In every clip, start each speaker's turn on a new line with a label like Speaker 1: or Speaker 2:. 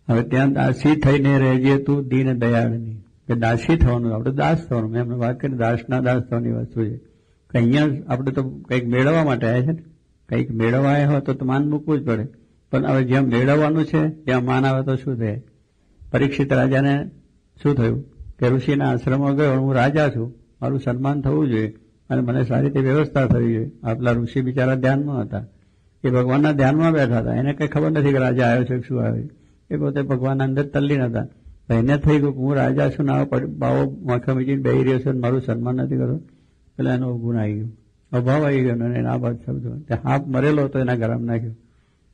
Speaker 1: હવે ત્યાં દાસી થઈને રહેજે તું દીન દયાળની, કે દાસી થવાનું, આપણે દાસ થવાનું. મેં એમને વાત કરી દાસના દાસ થવાની વસ્તુ છે કે અહીંયા આપણે તો કંઈક મેળવવા માટે આવ્યા છે ને, કંઈક મેળવવા આવ્યા હોય તો માન મૂકવું જ પડે. પણ હવે જ્યાં મેળવવાનું છે ત્યાં માન આવે તો શું થાય? પરીક્ષિત રાજાને શું થયું કે ઋષિના આશ્રમમાં ગયો, હું રાજા છું, મારું સન્માન થવું જોઈએ અને મને સારી રીતે વ્યવસ્થા થવી જોઈએ. આપલા ઋષિ બિચારા ધ્યાનમાં હતા, એ ભગવાનના ધ્યાનમાં બેઠા હતા. એને કંઈ ખબર નથી કે રાજા આવ્યો છે કે શું આવ્યું. એ પોતે ભગવાનના અંદર તલ્લીન હતા. એને થઈ ગયું હું રાજા છું ને આવો બાવો માખા મીચીને બેહી રહ્યો છે, મારું સન્માન નથી કરતો. પેલા એનો ગુણ આવી ગયો, અભાવ આવી ગયો અને એના બાદ શબ્દો હાફ મરેલો હતો એના ગરમ નાખ્યો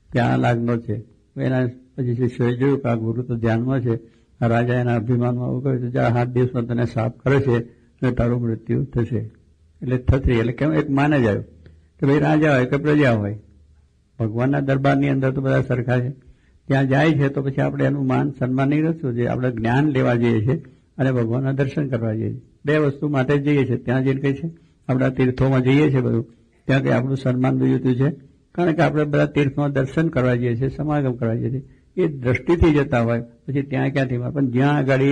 Speaker 1: કે આ લાગનો છે. એના પછી શિષ્યોએ જોયું કે આ ગુરુ તો ધ્યાનમાં છે, આ રાજા એના અભિમાનમાં આવું કહ્યું તો જ્યાં 7 દિવસમાં તને સાફ કરે છે અને તારું મૃત્યુ થશે. એટલે થતી એટલે કેમ એક માને જ આવ્યું કે ભાઈ રાજા હોય કે પ્રજા હોય, ભગવાનના દરબારની અંદર તો બધા સરખા છે. ત્યાં જાય છે તો પછી આપણે એનું માન સન્માન નહીં રચવું જોઈએ. આપણે જ્ઞાન લેવા જઈએ છીએ અને ભગવાનના દર્શન કરવા જઈએ છીએ. 2 વસ્તુ માટે જ જઈએ છીએ. ત્યાં જઈને કઈ છે આપણા તીર્થોમાં જઈએ છીએ બધું, ત્યાં કંઈ આપણું સન્માન જોયું છે, કારણ કે આપણે બધા તીર્થમાં દર્શન કરવા જઈએ છીએ, સમાગમ કરવા જઈએ છીએ. એ દ્રષ્ટિથી જતા હોય પછી ત્યાં ક્યાંથી, પણ જ્યાં આગળ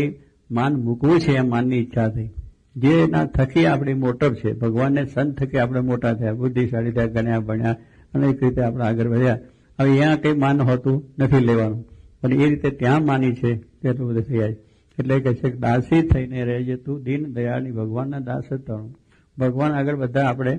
Speaker 1: માન મૂકવું છે એ માનની ઈચ્છા થઈ, જે એના થકી આપણી મોટપ છે. ભગવાનને સંત થકી આપણે મોટા થયા, બુદ્ધિશાળી થયા, ગણ્યા ભણ્યા અને એક રીતે આપણે આગળ વધ્યા. હવે અહીંયા કંઈ માન હોતું નથી લેવાનું, પણ એ રીતે ત્યાં માની છે તેટલું બધું થઈ જાય. એટલે કહે છે કે દાસી થઈને રહેજે તું દીન દયાળની, ભગવાનના દાસ જ થવાનું. ભગવાન આગળ બધા આપણે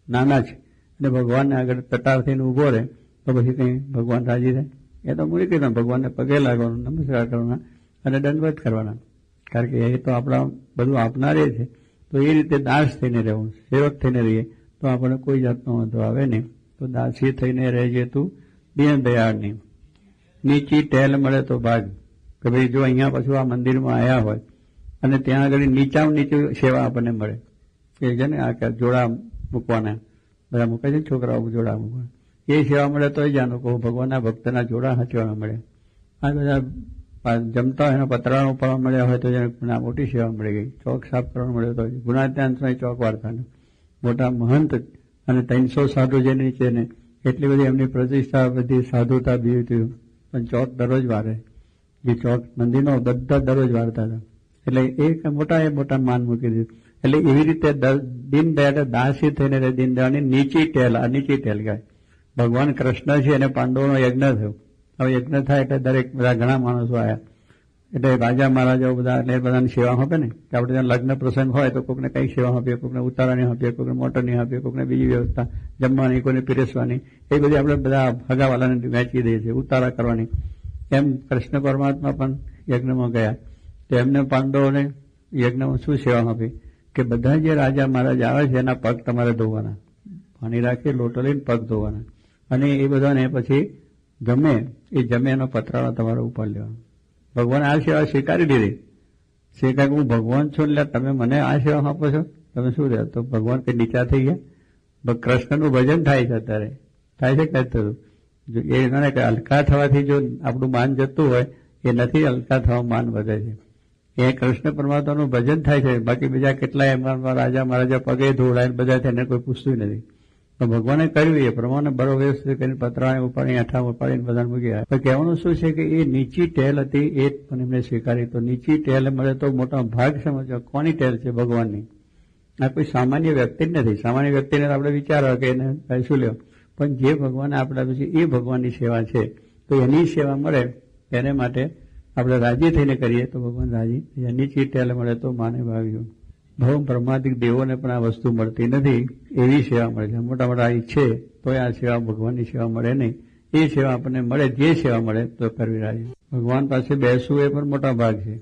Speaker 1: નાના છે અને ભગવાનને આગળ તટાર થઈને ઊભો રહે તો પછી કંઈ ભગવાન રાજી રહે? એ તો મૂકી કીધું ભગવાનને પગે લાગવાનું, નમસ્કાર કરવાના અને દંડવત કરવાના, કારણ કે એ તો આપણા બધું આપનારે છે. તો એ રીતે દાસ થઈને રહેવું, સેવક થઈને રહીએ તો આપણને કોઈ જાતનો વાંધો આવે નહીં. તો દાસી થઈને રહેજે તું દીન દયાળની, નીચી ટેલ મળે તો ભાગ. કે ભાઈ જો અહીંયા પાછું આ મંદિરમાં આવ્યા હોય અને ત્યાં આગળ નીચામાં નીચી સેવા આપણને મળે, કે છે ને આ જોડા મૂકવાના બધા મૂકે છે છોકરાઓ જોડા મૂકવાના, એ સેવા મળે તો એ જાણો કહું ભગવાનના ભક્તના જોડા હચવાના મળે. આ બધા જમતા હોય એના પતરાનો ઉપાડવા મળ્યા હોય તો એને મોટી સેવા મળી ગઈ. ચોક સાફ કરવાનું મળ્યો તો ગુણાત્યાન સમય ચોક વાર્તાનો મોટા મહંત અને 300 સાધુ જેની નીચે ને એટલી બધી એમની પ્રતિષ્ઠા, બધી સાધુતા બી થયું, પણ ચોક દરરોજ વારે. જે ચોક મંદિરનો બધા દરરોજ વારતા હતા. એટલે એ મોટા માન મૂકી દીધું. એટલે એવી રીતે દીન દયાળ દાસી થઈને રહે, દીન દયાળની નીચી ટેલ, આ નીચી ટેલ ગાય. ભગવાન કૃષ્ણ છે અને પાંડવોનો યજ્ઞ થયો. હવે યજ્ઞ થાય એટલે દરેક બધા ઘણા માણસો આવ્યા, એટલે રાજા મહારાજાઓ બધા એટલે બધાની સેવા આપે ને, કે આપણે ત્યાં લગ્ન પ્રસંગ હોય તો કોઈકને કંઈક સેવા આપીએ, કોઈકને ઉતારાની આપીએ, કોઈકને મોટરની આપીએ, કોઈકને બીજી વ્યવસ્થા જમવાની, કોઈને પીરસવાની, એ બધી આપણે બધા ભગાવાલાને વહેંચી દઈએ છીએ, ઉતારા કરવાની. એમ કૃષ્ણ પરમાત્મા પણ યજ્ઞમાં ગયા તો એમને પાંડવોને યજ્ઞમાં શું સેવા આપી કે બધા જે રાજા મહારાજ આવે છે એના પગ તમારે ધોવાના, પાણી રાખી લોટો લઈને પગ ધોવાના, અને એ બધાને પછી જમે એનો પતરાળો તમારે ઉપર લેવાનો. ભગવાન આ સેવા સ્વીકારી લીધી. સ્વીકાર હું ભગવાન છું એટલે તમે મને આ સેવા આપો છો, તમે શું રહ્યા? તો ભગવાન કઈ નીચા થઈ ગયા? કૃષ્ણનું ભજન થાય છે અત્યારે, થાય છે કઈ થતું? એ હલકા થવાથી જો આપણું માન જતું હોય, એ નથી હલકા થવા માન વધે છે. એ કૃષ્ણ પરમાત્માનું ભજન થાય છે. બાકી બીજા કેટલાય એમના રાજા મહારાજા પગે ધોળાય બધા તેને કોઈ પૂછતું નથી. તો ભગવાને કર્યું એ પ્રમાણે બરો વ્યવસ્થિત કરીને પતરાને ઉપાડી આઠા ઉપાડીને બધાને મૂકી આવ્યા. પણ કહેવાનું શું છે કે એ નીચી ટેલ હતી એ પણ એમને સ્વીકારી. તો નીચી ટેલ મળે તો મોટા ભાગ સમજો. કોની ટેલ છે? ભગવાનની. આ કોઈ સામાન્ય વ્યક્તિ જ નથી. સામાન્ય વ્યક્તિને આપણે વિચારો કે એને શું લેવું, પણ જે ભગવાને આપણે આપ્યું છે એ ભગવાનની સેવા છે. તો એની સેવા મળે એને માટે આપણે રાજી થઈને કરીએ તો ભગવાન રાજી. નીચી ટેલ મળે તો માને ભાવ્યું. ભવ બ્રહ્માદિક દેવોને પણ આ વસ્તુ મળતી નથી, એવી સેવા મળે છે. મોટા મોટા ઈચ્છે તો આ સેવા ભગવાનની સેવા મળે નહીં. એ સેવા આપણને મળે, જે સેવા મળે તો કરવી રાજી. ભગવાન પાસે બેસવું એ પણ મોટા ભાગ છે,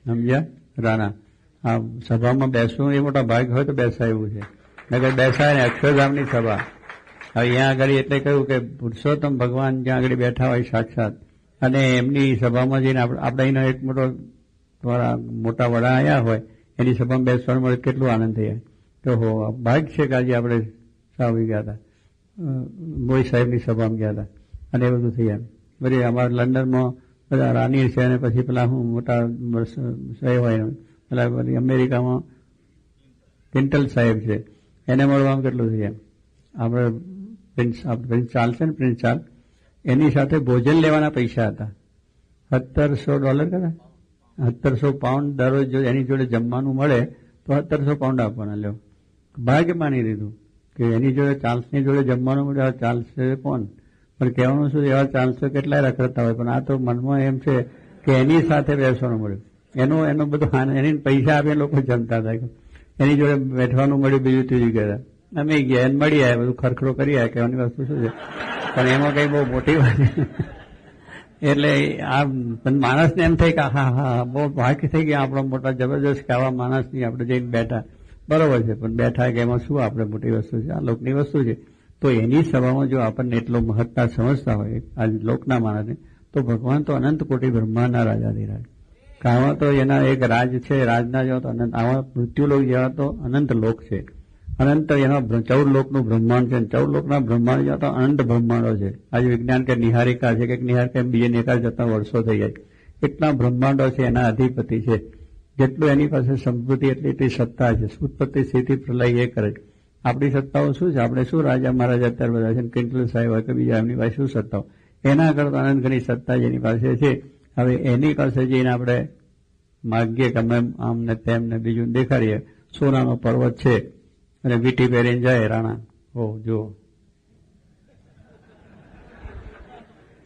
Speaker 1: સમજ્યા રાણા? આ સભામાં બેસવું એ મોટા ભાગ હોય તો બેસાય એવું છે, નકર બેસાય ને અક્ષરધામની સભા. હવે અહીંયા આગળ એટલે કહ્યું કે પુરુષોત્તમ ભગવાન જ્યાં આગળ બેઠા હોય સાક્ષાત, અને એમની સભામાં જઈને આપણે અહીંનો એક મોટા વડા આવ્યા હોય એની સભામાં બેસવાનું મળે કેટલું આનંદ થઈ જાય. તો હો ભાગ છે કે આજે આપણે સાવી ગયા હતા, મોઈ સાહેબની સભામાં ગયા હતા અને એ બધું થઈ જાય. બધી અમારા લંડનમાં બધા રાની છે અને પછી પેલા હું મોટા સાહેબ હોય, પેલા બધી અમેરિકામાં પિન્ટલ સાહેબ છે, એને મળવામાં કેટલું થઈ જાય. આપણે પ્રિન્સ ચાલ છે ને, પ્રિન્સ ચાલ, એની સાથે ભોજન લેવાના પૈસા હતા. $1700 કદા £1700 દરરોજ જો એની જોડે જમવાનું મળે તો £1700 આપવાના. લ્યો, ભાગ્ય માની લીધું કે એની જોડે ચાર્લ્સની જોડે જમવાનું મળે. ચાર્લ્સ કોણ? પણ કહેવાનું શું, એવા ચાર્લ્સો કેટલાય રખડતા હોય, પણ આ તો મનમાં એમ છે કે એની સાથે બેસવાનું મળ્યું. એનો બધું એની પૈસા આપે લોકો જમતા હતા. એની જોડે બેઠવાનું મળ્યું, બીજું ત્રીજું ગયા. અમે ગયા એને મળી આવ્યા, બધું ખરખરો કરી આવ્યા. કહેવાની વસ્તુ શું છે, પણ એમાં કઈ બહુ મોટી વાત એટલે આ માણસને એમ થાય કે હા હા બહુ ભાગ્ય થઈ ગયા આપણો મોટા જબરજસ્ત કે આવા માણસની આપણે જઈને બેઠા. બરોબર છે, પણ બેઠા કે એમાં શું આપણે મોટી વસ્તુ છે, આ લોકની વસ્તુ છે. તો એની સભામાં જો આપણને એટલો મહત્તા સમજતા હોય આ લોકના માણસને, તો ભગવાન તો અનંત કોટી બ્રહ્માંડના રાજાધિરાજ. આવા તો એના એક રાજ છે, રાજના જેવા તો અનંત, આવા મૃત્યુલોક જેવા તો અનંત લોક છે. અનંત એના 14 લોકનું બ્રહ્માંડ છે. 14 લોકના બ્રહ્માંડ જેવા તો અનંત બ્રહ્માંડો છે. આજે વિજ્ઞાન કે નિહારિકા છે કે નિહારિકા બીજે નિહાર જતા વર્ષો થઈ જાય. એટલા બ્રહ્માંડો છે, એના અધિપતિ છે. જેટલું એની પાસે સંપત્તિ એટલી સત્તા છે. ઉત્પત્તિ સ્થિતિ પ્રલય એ કરે. આપણી સત્તાઓ શું છે? આપણે શું રાજા મહારાજા અત્યારે બધા છે, કિંટલ સાહેબ હોય કે બીજા એમની પાસે શું સત્તાઓ? એના કરતા અનંત ઘણી સત્તા જેની પાસે છે. હવે એની પાસે જઈને આપણે માગીએ કે અમે આમ ને તેમ ને બીજું દેખાડીએ. સોનાનો પર્વત છે અને વીટી પહેરીને જાય રાણા. જુઓ,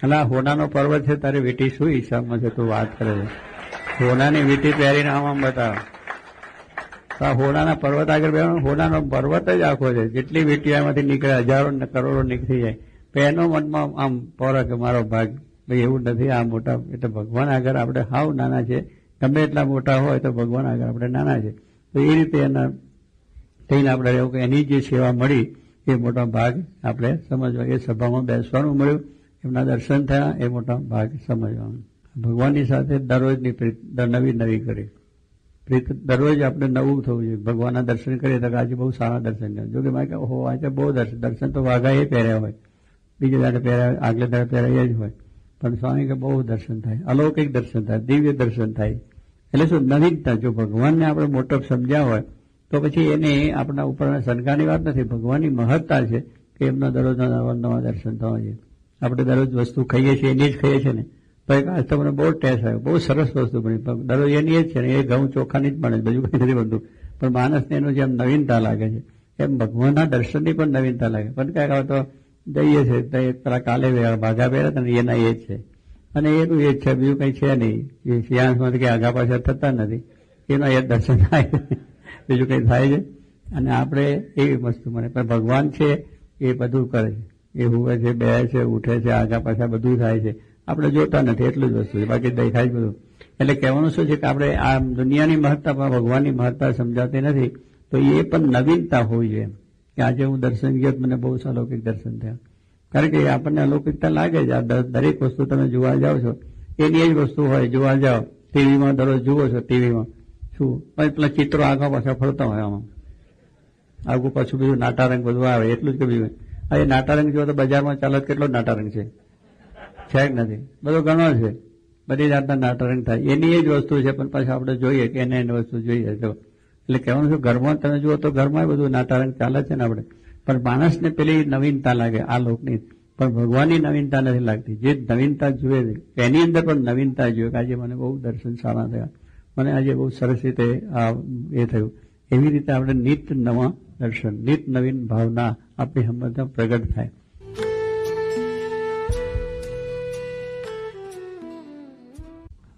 Speaker 1: એટલે હોનાનો પર્વત છે, તારે વીટી શું હિસાબમાં છે? તું વાત કરે છે હોનાની વીટી પહેરીને આમ બતાવ. હોનાના પર્વત આગળ બેવાનો. હોનાનો પર્વત જ આખો છે. જેટલી વીટીઓ એમાંથી નીકળે, હજારો ને કરોડો નીકળી જાય. એનો મનમાં આમ પોરા કે મારો ભાગ. ભાઈ એવું નથી. આ મોટા એટલે ભગવાન આગળ આપણે હાવ નાના છે. ગમે એટલા મોટા હોય તો ભગવાન આગળ આપણે નાના છે. તો એ રીતે એના થઈને આપણે રહેવું કે એની જે સેવા મળી એ મોટા ભાગ આપણે સમજવા. એ સભામાં બેસવાનું મળ્યું, એમના દર્શન થયા, એ મોટા ભાગ સમજવાનું. ભગવાનની સાથે દરરોજની પ્રીત નવી નવી કરી. પ્રીત દરરોજ આપણે નવું થવું જોઈએ. ભગવાનના દર્શન કરીએ તો આજે બહુ સારા દર્શન કરે. જો કે મારે કે ઓહો આજે બહુ દર્શન તો વાઘા એ પહેર્યા હોય, બીજે દાડે પહેર્યા, આગલે દાડે પહેર્યા એ જ હોય. પણ સ્વામી કે બહુ દર્શન થાય, અલૌકિક દર્શન થાય, દિવ્ય દર્શન થાય. એટલે શું નવીનતા. જો ભગવાનને આપણે મોટો સમજ્યા હોય તો પછી એને આપણા ઉપર શંકાની વાત નથી. ભગવાનની મહત્તા છે કે એમના દરરોજના નવા દર્શન થવા જોઈએ. આપણે દરરોજ વસ્તુ ખાઈએ છીએ એની જ ખાઈએ છીએ ને, તો એક આજ તો મને બહુ ટેસ્ટ આવ્યો, બહુ સરસ વસ્તુ બની. દરરોજ એની જ છે ને, એ ઘઉં ચોખાની જ બને, બીજું કંઈ નથી બનતું. પણ માણસને એનું જેમ નવીનતા લાગે છે એમ ભગવાનના દર્શનની પણ નવીનતા લાગે. પણ ક્યાંક તો જઈએ છે પેલા કાલે ભાગા પહેર્યા હતા ને એના એ જ છે, અને એનું એ જ છે, બીજું કંઈ છે નહીં. એ સિયાંશમાંથી કંઈ આગા પાછા થતા નથી, એના એ દર્શન થાય, બીજું કંઈ થાય છે. અને આપણે એવી વસ્તુ મને પણ ભગવાન છે એ બધું કરે છે. એ હુવે છે, બે છે, ઉઠે છે, આગા પાછા બધું થાય છે. આપણે જોતા નથી, એટલું જ વસ્તુ છે, બાકી દેખાય જ બધું. એટલે કહેવાનું શું છે કે આપણે આ દુનિયાની મહત્તા પણ ભગવાનની મહત્તા સમજાતી નથી. તો એ પણ નવીનતા હોવી જોઈએ. કે આજે હું દર્શન ગયો, મને બહુ અલૌકિક દર્શન થયા. કારણ કે આપણને અલૌકિકતા લાગે છે. આ દરેક વસ્તુ તમે જોવા જાઓ છો એની જ વસ્તુ હોય. જોવા જાઓ, ટીવીમાં દરરોજ જુઓ છો, ટીવીમાં શું પેલા ચિત્રો આગળ પાછા ફરતા હોય, આમાં આગું પાછું બીજું નાટારંગ બધું આવે, એટલું જ કે બીજું. હવે નાટારંગ જુઓ તો બજારમાં ચાલે કેટલો નાટારંગ છે કે નથી? બધો ઘણો છે, બધી જાતના નાટારંગ થાય. એની એ જ વસ્તુ છે, પણ પાછું આપણે જોઈએ કે એને એની વસ્તુ જોઈએ. એટલે કહેવાનું શું, ઘરમાં તમે જુઓ તો ઘરમાં બધું નાટારંગ ચાલે છે ને આપણે. પણ માણસને પેલી નવીનતા લાગે આ લોકની, પણ ભગવાનની નવીનતા નથી લાગતી. જે નવીનતા જુએ છે એની અંદર પણ નવીનતા જોઈએ. આજે મને બહુ દર્શન સારા થયા, મને આજે બહુ સરસ રીતે એ થયું. એવી રીતે આપણે નિત નવા દર્શન, નિત નવીન ભાવના આપણી હંમેશા પ્રગટ થાય.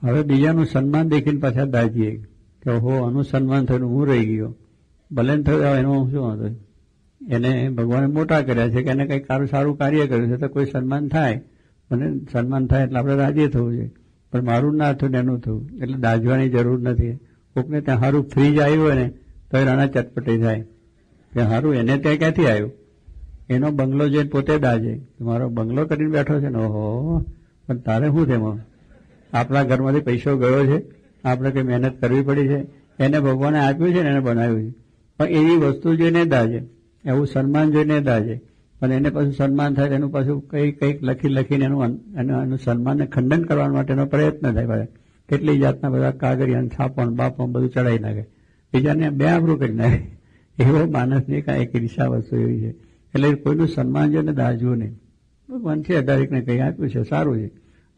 Speaker 1: હવે બીજાનું સન્માન દેખીને પાછા દાજીએ કે ઓહો આનું સન્માન થયું, હું રહી ગયો. ભલે થયું, એનું શું હતું? એને ભગવાને મોટા કર્યા છે કે એને કંઈક સારું કાર્ય કર્યું છે તો કોઈ સન્માન થાય. મને સન્માન થાય એટલે આપણે રાજી થવું જોઈએ. પણ મારું ના થયું ને એનું થયું, એટલે દાજવાની જરૂર નથી. કોકને ત્યાં સારું ફ્રીજ આવ્યું હોય ને તો એ રાણા ચટપટી થાય કે સારું એને ત્યાં ક્યાંથી આવ્યું. એનો બંગલો જોઈને પોતે દાજે, મારો બંગલો કરીને બેઠો છે ને, ઓહો પણ તારે શું તેમાં? આપણા ઘરમાંથી પૈસો ગયો છે, આપણે કંઈ મહેનત કરવી પડી છે, એને ભગવાને આપ્યું છે ને એને બનાવ્યું છે. પણ એવી વસ્તુ જોઈને દાજે, એવું સન્માન જોઈને દાજે. પણ એને પાછું સન્માન થાય એનું પાછું કંઈક લખીને એનું સન્માનને ખંડન કરવા માટેનો પ્રયત્ન થાય. કેટલી જાતના બધા કાગળિયા, છાપણ, બાપણ બધું ચડાવી નાખે, બીજાને બે આબરૂ કરી નાખે. એવો માણસની કાંઈક ઈર્ષા વસ્તુ એવી છે. એટલે કોઈનું સન્માન જોઈને દાજવું નહીં. ભગવાન છે દરેકને કંઈ આપ્યું છે, સારું છે.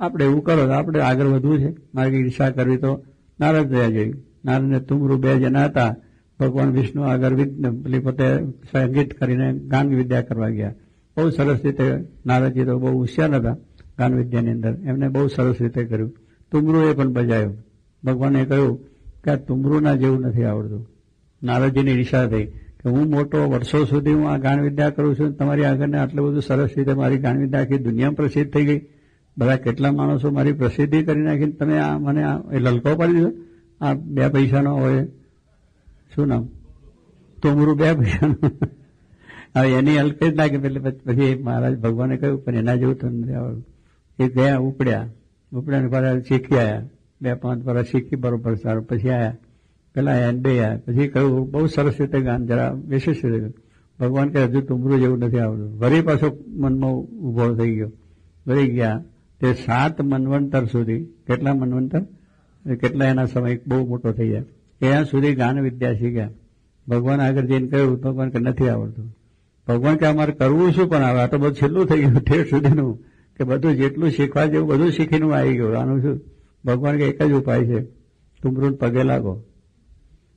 Speaker 1: આપણે એવું કરો તો આપણે આગળ વધવું છે, મારે ઈર્ષા કરવી તો નારદ થયા જોઈએ. નારદ ને તુમરું 2 જણા હતા. ભગવાન વિષ્ણુ આગળ પેલી પોતે સંગીત કરીને ગાન વિદ્યા કરવા ગયા. બહુ સરસ રીતે નારદજી તો બહુ હોશિયાર હતા ગાન વિદ્યાની અંદર, એમને બહુ સરસ રીતે કર્યું. તુમરું એ પણ બજાયું. ભગવાને કહ્યું કે આ તુમરુંના જેવું નથી આવડતું. નારદજીની ઈર્ષા થઈ કે હું મોટો, વર્ષો સુધી હું આ ગાન વિદ્યા કરું છું, તમારી આગળને આટલું બધું સરસ રીતે મારી ગાન વિદ્યા આખી દુનિયામાં પ્રસિદ્ધ થઈ ગઈ, બધા કેટલા માણસો મારી પ્રસિદ્ધિ કરી નાખીને તમે આ મને એ લલકો પાડી દીધો. આ 2 પૈસાનો હોય, શું નામ, તુમરું 2 પૈસાનું. હવે એની હલકે જ લાગે. એટલે પછી મહારાજ ભગવાને કહ્યું પણ એના જેવું તો નથી આવડતું. એ ગયા, ઉપડ્યા પાછા શીખી આવ્યા. 2-5 વર્ષ શીખી બરોબર સારું. પછી આવ્યા, પેલા આવ્યા 2 આવ્યા. પછી કહ્યું બહુ સરસ રીતે ગાન, જરા વિશેષ રીતે. ભગવાન કહે હજુ તુમરું જેવું નથી આવડતું. વળી પાછો મનમાં ઉભો થઈ ગયો. વળી ગયા તે 7 મન્વંતર સુધી. કેટલા મન્વંતર, કેટલા એના સમય બહુ મોટો થઈ જાય ત્યાં સુધી ગાન વિદ્યા શીખ્યા. ભગવાન આગળ જઈને કહ્યું, ભગવાન કે નથી આવડતું. ભગવાન કે અમારે કરવું શું પણ આવે, આ તો બધું છેલ્લું થઈ ગયું ઠેઠ સુધીનું, કે બધું જેટલું શીખવા જેવું બધું શીખીને આવી ગયું. આનું શું? ભગવાન કે એક જ ઉપાય છે, તુમરું પગે લાગો.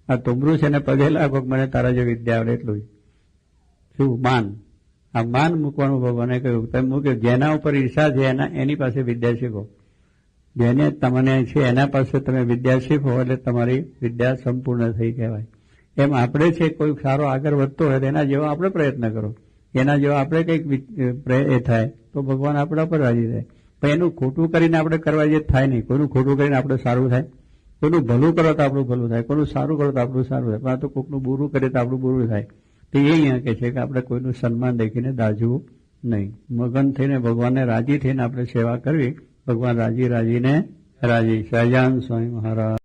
Speaker 1: આ તુમરું છે ને પગે લાગો, મને તારા જે વિદ્યા આવડે એટલું જ. શું? માન. આ માન મૂકવાનું ભગવાને કહ્યું. તમે મૂક્યું, જેના ઉપર ઈર્ષા છે એની પાસે વિદ્યા શીખો. જેને તમને છે એના પાસે તમે વિદ્યા શીખો એટલે તમારી વિદ્યા સંપૂર્ણ થઈ કહેવાય. એમ આપણે છે કોઈ સારો આગળ વધતો હોય તો એના જેવો આપણે પ્રયત્ન કરો, એના જેવો આપણે કંઈક એ થાય તો ભગવાન આપણા પર રાજી થાય. પણ એનું ખોટું કરીને આપણે કરવા જે થાય નહીં. કોઈનું ખોટું કરીને આપણે સારું થાય, કોઈનું ભલું કરો તો આપણું ભલું થાય, કોઈનું સારું કરો તો આપણું સારું થાય. પણ આ તો કોઈનું બુરું કરે તો આપણું બુરું થાય. તો એ અહીંયા કહે છે કે આપણે કોઈનું સન્માન દેખીને દાઝવું નહીં. મગન થઈને ભગવાનને રાજી થઈને આપણે સેવા કરવી. ભગવાન રાજીને રાજી. સહજાનંદ સ્વામી મહારાજ.